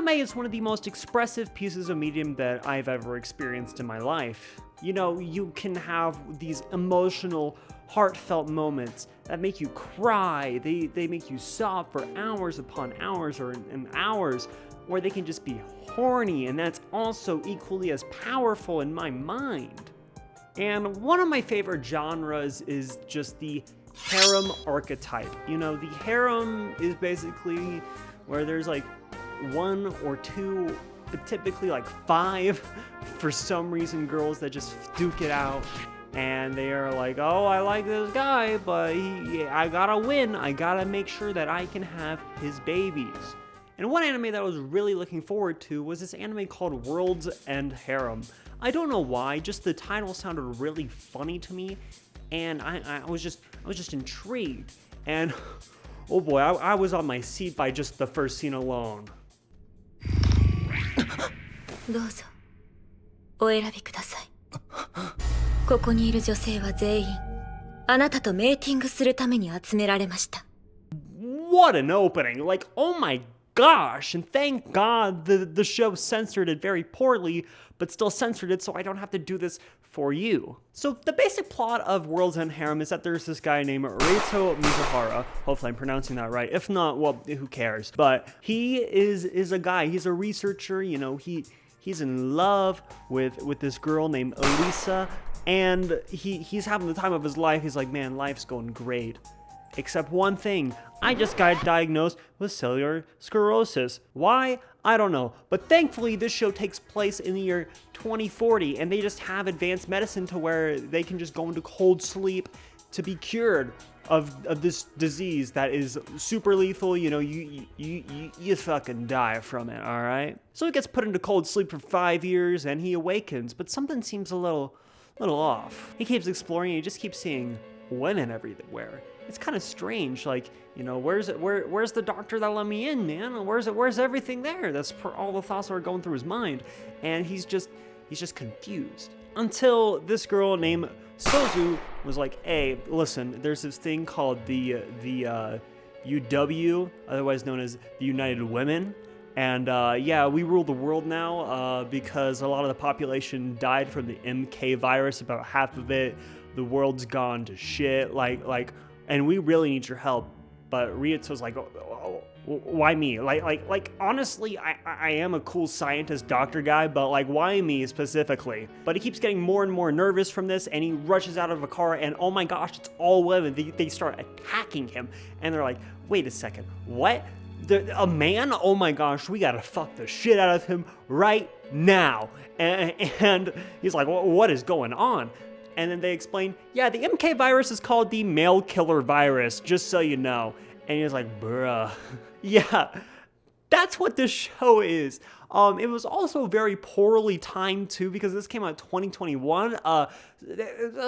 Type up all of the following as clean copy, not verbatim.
Anime is one of the most expressive pieces of medium that I've ever experienced in my life. You know, you can have these emotional, heartfelt moments that make you cry. They make you sob for hours upon hours or in hours, or they can just be horny, and that's also equally as powerful in my mind. And one of my favorite genres is just the harem archetype. You know, the harem is basically where there's like one or two, but typically like five, for some reason, girls that just duke it out. And they are like, oh, I like this guy, but I gotta win. I gotta make sure that I can have his babies. And one anime that I was really looking forward to was this anime called World's End Harem. I don't know why, just the title sounded really funny to me, and I was just intrigued. And oh boy, I was on my seat by just the first scene alone. どうぞお選びください。ここにいる女性は全員あなたとメーティングするために集められました。 What an opening! Like, oh my gosh! And thank God the show censored it very poorly, but still censored it so I don't have to do this for you. So the basic plot of World's End Harem is that there's this guy named Reito Mizuhara. Hopefully I'm pronouncing that right. If not, well, who cares? But he is a guy. He's a researcher. You know, he's in love with this girl named Elisa, and he's having the time of his life. He's like, man, life's going great. Except one thing, I just got diagnosed with cellular sclerosis. Why? I don't know. But thankfully, this show takes place in the year 2040, and they just have advanced medicine to where they can just go into cold sleep to be cured of this disease that is super lethal. You know, you fucking die from it, all right? So he gets put into cold sleep for 5 years, and he awakens, but something seems a little off. He keeps exploring, and he just keeps seeing women everywhere. It's kind of strange, like, you know, where's the doctor that let me in, man? Where's everything there? That's all the thoughts that are going through his mind, and he's just confused. Until this girl named Sozu was like, hey, listen, there's this thing called the UW, otherwise known as the United Women, and yeah, we rule the world now because a lot of the population died from the MK virus, about half of it. The world's gone to shit, like, and we really need your help. But Ryuto's like, oh, why me? Like, honestly, I am a cool scientist doctor guy, but like, why me specifically? But he keeps getting more and more nervous from this, and he rushes out of a car, and oh my gosh, it's all women. They start attacking him, and they're like, wait a second, what? A man? Oh my gosh, we gotta fuck the shit out of him right now. And he's like, well, what is going on? And then they explain, yeah, the MK virus is called the male killer virus, just so you know. And he's like, bruh. Yeah, that's what this show is. It was also very poorly timed too, because this came out in 2021. A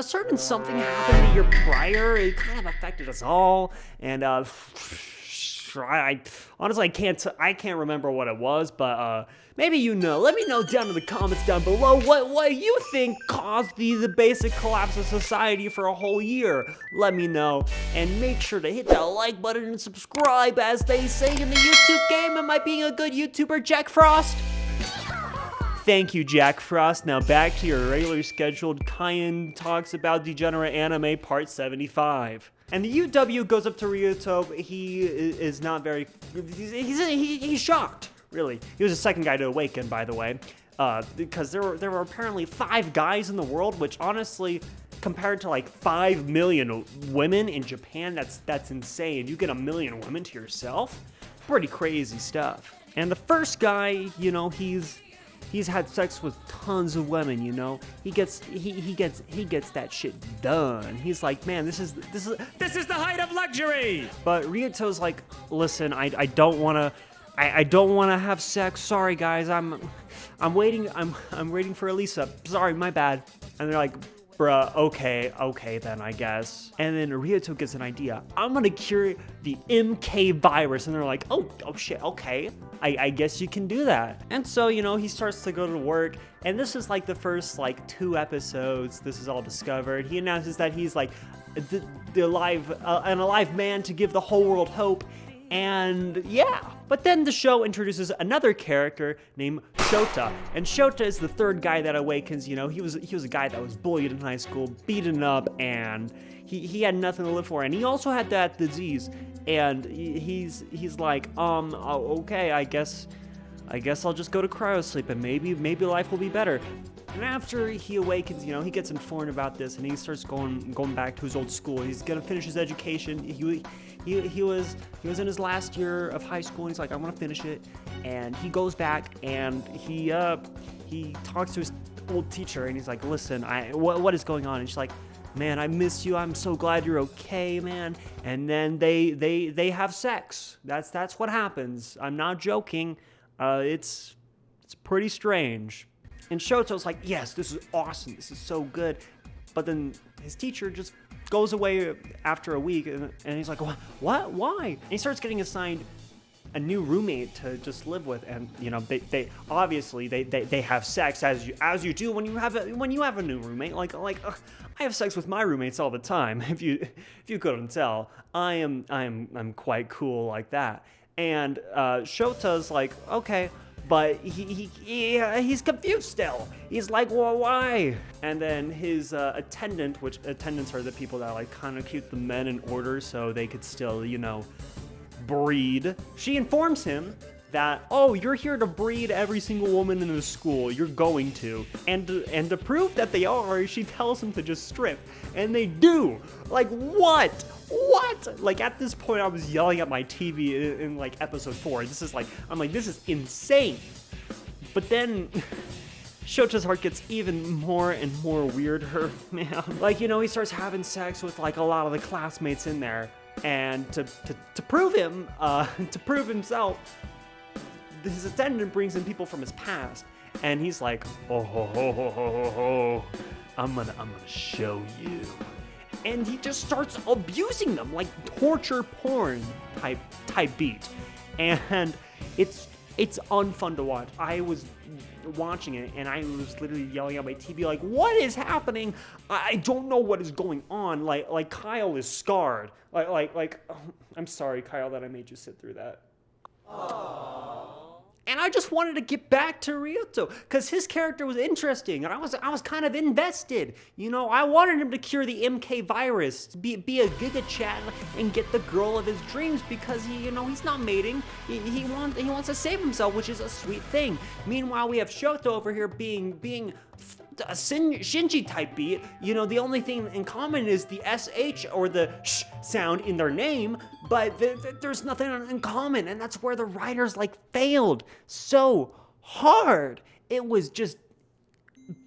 certain something happened the year prior. It kind of affected us all. And I honestly I can't remember what it was, but maybe you know. Let me know down in the comments down below what you think caused the basic collapse of society for a whole year. Let me know, and make sure to hit that like button and subscribe, as they say in the YouTube game. Am I being a good YouTuber, Jack Frost? Thank you, Jack Frost. Now back to your regularly scheduled Cayenne Talks About Degenerate Anime Part 75. And the UW goes up to Reito. He is not very, he's shocked, really. He was the second guy to awaken, by the way, because there were apparently 5 guys in the world, which honestly, compared to like 5 million women in Japan, that's insane. You get 1 million women to yourself? Pretty crazy stuff. And the first guy, you know, he's had sex with tons of women, you know. He gets that shit done. He's like, man, this is the height of luxury. But Ryuto's like, listen, I don't wanna have sex. Sorry guys, I'm waiting for Elisa. Sorry, my bad. And they're like, bruh, okay then, I guess. And then Reito gets an idea. I'm gonna cure the MK virus. And they're like, oh shit, okay. I guess you can do that. And so, you know, he starts to go to work, and this is like the first like 2 episodes. This is all discovered. He announces that he's like an alive man to give the whole world hope. And yeah, But then the show introduces another character named Shota, and Shota is the third guy that awakens. You know, he was a guy that was bullied in high school, beaten up, and he had nothing to live for, and he also had that disease. And he's like, okay, I guess I'll just go to cryosleep, and maybe life will be better. And after he awakens, you know, he gets informed about this, and he starts going back to his old school. He's gonna finish his education. He was in his last year of high school, and he's like, I want to finish it. And he goes back, and he talks to his old teacher, and he's like, listen, what is going on? And she's like, man, I miss you. I'm so glad you're okay, man. And then they have sex. That's what happens. I'm not joking. It's pretty strange. And Shoto's like, yes, this is awesome. This is so good. But then his teacher just goes away after a week, and he's like, what? Why? And he starts getting assigned a new roommate to just live with, and you know, they obviously they have sex as you do when you have a new roommate. Like I have sex with my roommates all the time. If you couldn't tell, I'm quite cool like that. And Shota's like, okay. But he's confused still. He's like, well, why? And then his attendant, which attendants are the people that like kind of keep the men in order so they could still, you know, breed. She informs him that, oh, you're here to breed every single woman in the school. You're going to. And to prove that they are, she tells him to just strip. And they do. Like, what? What? Like, at this point, I was yelling at my TV in like episode 4. This is insane. But then Shota's heart gets even more and more weirder, man. Like, you know, he starts having sex with like a lot of the classmates in there. And to prove himself, his attendant brings in people from his past, and he's like, I'm gonna show you. And he just starts abusing them, like torture porn type beat. And it's unfun to watch. I was watching it, and I was literally yelling at my TV like, what is happening? I don't know what is going on. Like Kyle is scarred. Like I'm sorry, Kyle, that I made you sit through that. Aww. And I just wanted to get back to Reito, because his character was interesting, and I was kind of invested. You know, I wanted him to cure the MK virus, be a Giga Chat, and get the girl of his dreams, because he's not mating. He wants to save himself, which is a sweet thing. Meanwhile, we have Shota over here being a Shinji type beat. You know, the only thing in common is the SH or the sh sound in their name, but there's nothing in common, and that's where the writers failed so hard. It was just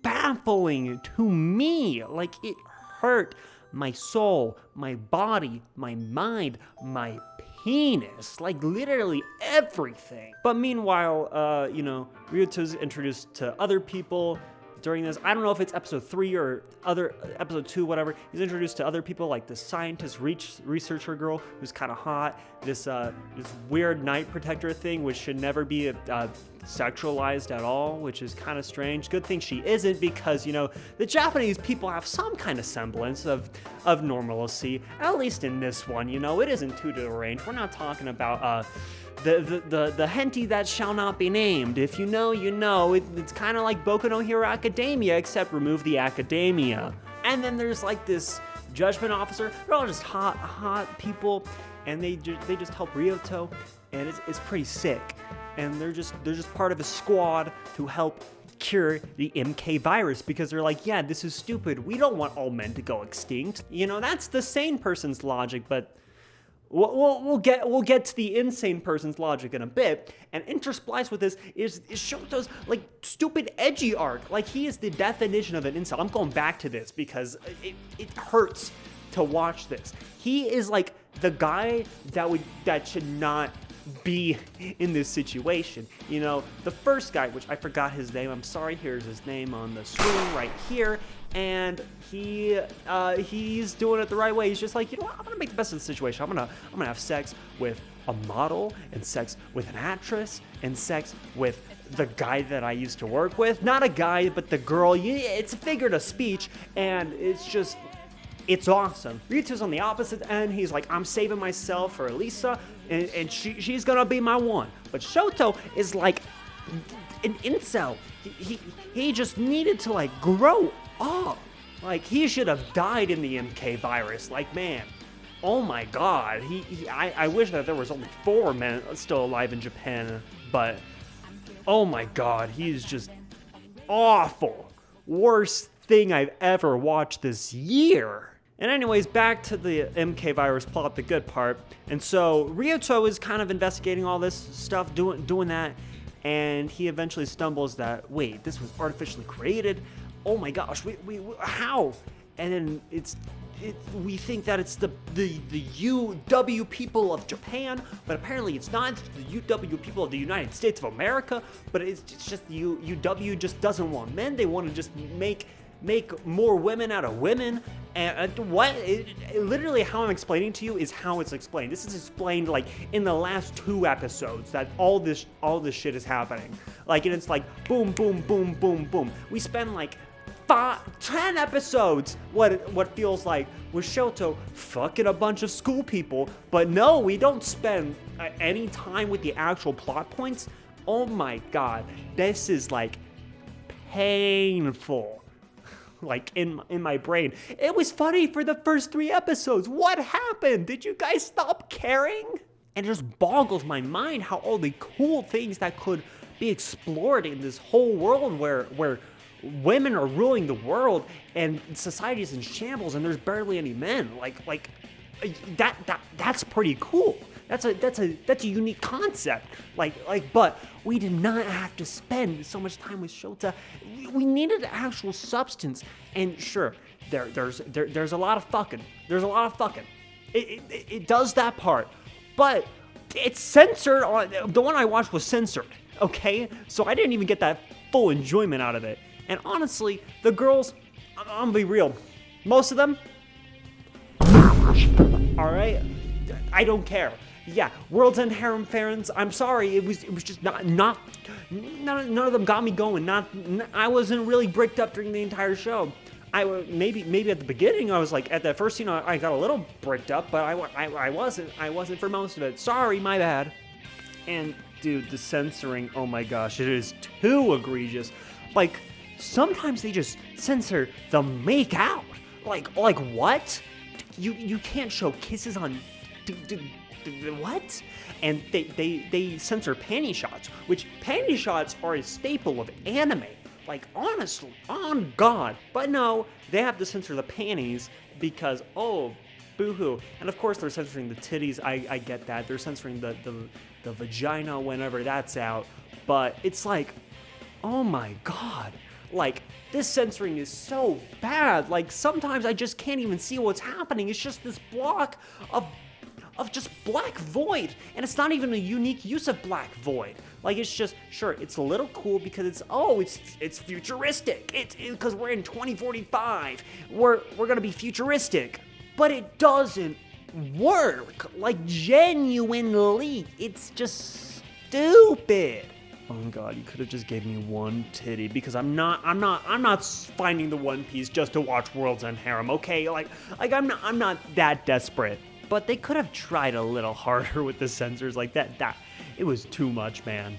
baffling to me. Like, it hurt my soul, my body, my mind, my penis, like literally everything. But meanwhile, Ryuto's introduced to other people during this. I don't know if it's episode 3 or episode 2, whatever. He's introduced to other people, like this scientist researcher girl who's kind of hot. This weird night protector thing, which should never be sexualized at all, which is kind of strange. Good thing she isn't, because the Japanese people have some kind of semblance of normalcy. At least in this one, it isn't too deranged. We're not talking about the henty that shall not be named. If you know, you know. It's kind of like Boku no Hero Academia, except remove the academia. And then there's like this judgment officer. They're all just hot people, and they just help Reito, and it's pretty sick. And they're just part of a squad to help cure the MK virus, because they're like, yeah, this is stupid. We don't want all men to go extinct. That's the sane person's logic, but we'll get to the insane person's logic in a bit. And interspliced with this is Shoto's stupid edgy arc. Like, he is the definition of an incel. I'm going back to this because it hurts to watch this. He is like the guy that should not be in this situation. The first guy, which I forgot his name, I'm sorry, here's his name on the screen right here, and he's doing it the right way. He's just like, I'm gonna make the best of the situation. I'm gonna have sex with a model, and sex with an actress, and sex with the guy that I used to work with. Not a guy, but the girl. It's a figure of speech, and it's awesome. Ryuto's on the opposite end. He's like, I'm saving myself for Elisa. and she's gonna be my one. But Shota is like an incel. He just needed to like grow up. Like he should have died in the MK virus. Like man, oh my God. I wish that there was only 4 men still alive in Japan, but oh my God, he's just awful. Worst thing I've ever watched this year. And anyways, back to the MK virus plot, the good part. And so Reito is kind of investigating all this stuff, doing that, and he eventually stumbles that, wait, this was artificially created? Oh my gosh, we how? And then we think that it's the UW people of Japan, but apparently it's not. It's the UW people of the United States of America, but it's just the UW just doesn't want men. They want to just make more women out of women. And literally how I'm explaining to you is how it's explained. This is explained like in the last 2 episodes that all this shit is happening. Like, and it's like boom, boom, boom, boom, boom. We spend like 10 episodes, what feels like, with Shota fucking a bunch of school people, but no, we don't spend any time with the actual plot points. Oh my God, this is like painful. Like in my brain. It was funny for the first 3 episodes. What happened? Did you guys stop caring? And it just boggles my mind how all the cool things that could be explored in this whole world where women are ruling the world and society is in shambles and there's barely any men. Like that's pretty cool. That's a unique concept. But we did not have to spend so much time with Shota. We needed actual substance. And sure, there's a lot of fucking. There's a lot of fucking. It does that part, but it's censored. The one I watched was censored. Okay, so I didn't even get that full enjoyment out of it. And honestly, the girls, I'm gonna be real, most of them, all right, I don't care. Yeah, World's End Harem fans, I'm sorry, it was just none of them got me going. I wasn't really bricked up during the entire show. Maybe at the beginning I was like, at that first scene I got a little bricked up, but I wasn't for most of it. Sorry, my bad. And dude, the censoring, oh my gosh, it is too egregious. Like, sometimes they just censor the make out. Like what? You can't show kisses on what? And they censor panty shots, which panty shots are a staple of anime. Like, honestly, on God. But no, they have to censor the panties because, oh, boo-hoo. And of course they're censoring the titties. I get that. They're censoring the vagina whenever that's out. But it's like, oh my God. Like, this censoring is so bad. Like, sometimes I just can't even see what's happening. It's just this block of just black void. And it's not even a unique use of black void. Like, it's just, sure, it's a little cool because it's futuristic. It's because we're in 2045. We're gonna be futuristic. But it doesn't work. Like, genuinely, it's just stupid. Oh God, you could have just gave me one titty because I'm not finding the One Piece just to watch World's End Harem, okay? Like I'm not that desperate. But they could have tried a little harder with the censors like that. It was too much, man.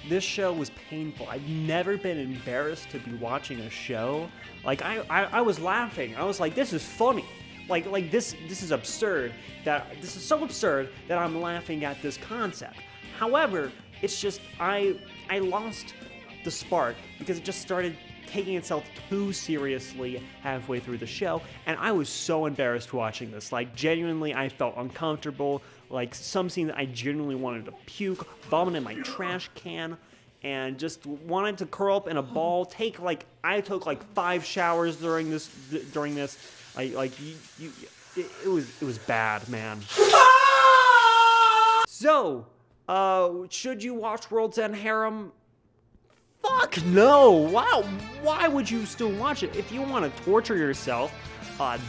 This show was painful. I've never been embarrassed to be watching a show. Like I was laughing. I was like, this is funny. Like this is absurd. This is so absurd that I'm laughing at this concept. However, it's just I lost the spark because it just started taking itself too seriously halfway through the show, and I was so embarrassed watching this. Like, genuinely, I felt uncomfortable. Like, some scene that I genuinely wanted to puke, vomit in my trash can, and just wanted to curl up in a ball. I took like 5 showers during this. It was bad, man. So, should you watch World's End Harem? Fuck no! Wow, why would you still watch it? If you want to torture yourself,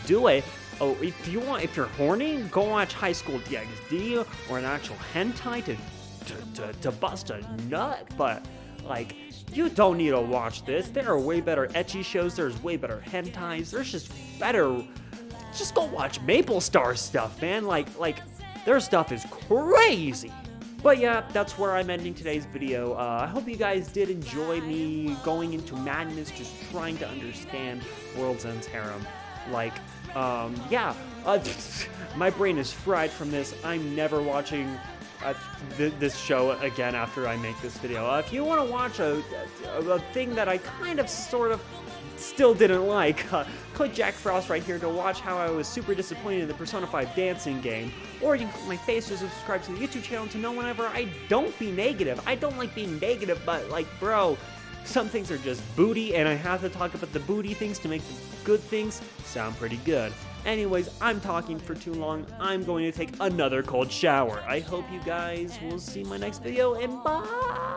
do it. Oh, if you're horny, go watch High School DxD or an actual hentai to bust a nut. But like, you don't need to watch this. There are way better ecchi shows. There's way better hentais. There's just better. Just go watch Maple Star stuff, man. Like Their stuff is crazy. But yeah, that's where I'm ending today's video. I hope you guys did enjoy me going into madness, just trying to understand World's End's Harem. Like, yeah, my brain is fried from this. I'm never watching this show again after I make this video. If you want to watch a thing that I kind of, sort of, still didn't like, click Jack Frost right here to watch how I was super disappointed in the Persona 5 dancing game, or you can click my face to subscribe to the YouTube channel to know whenever I don't be negative. I don't like being negative, but like, bro, some things are just booty, and I have to talk about the booty things to make the good things sound pretty good. Anyways, I'm talking for too long. I'm going to take another cold shower. I hope you guys will see my next video, and bye!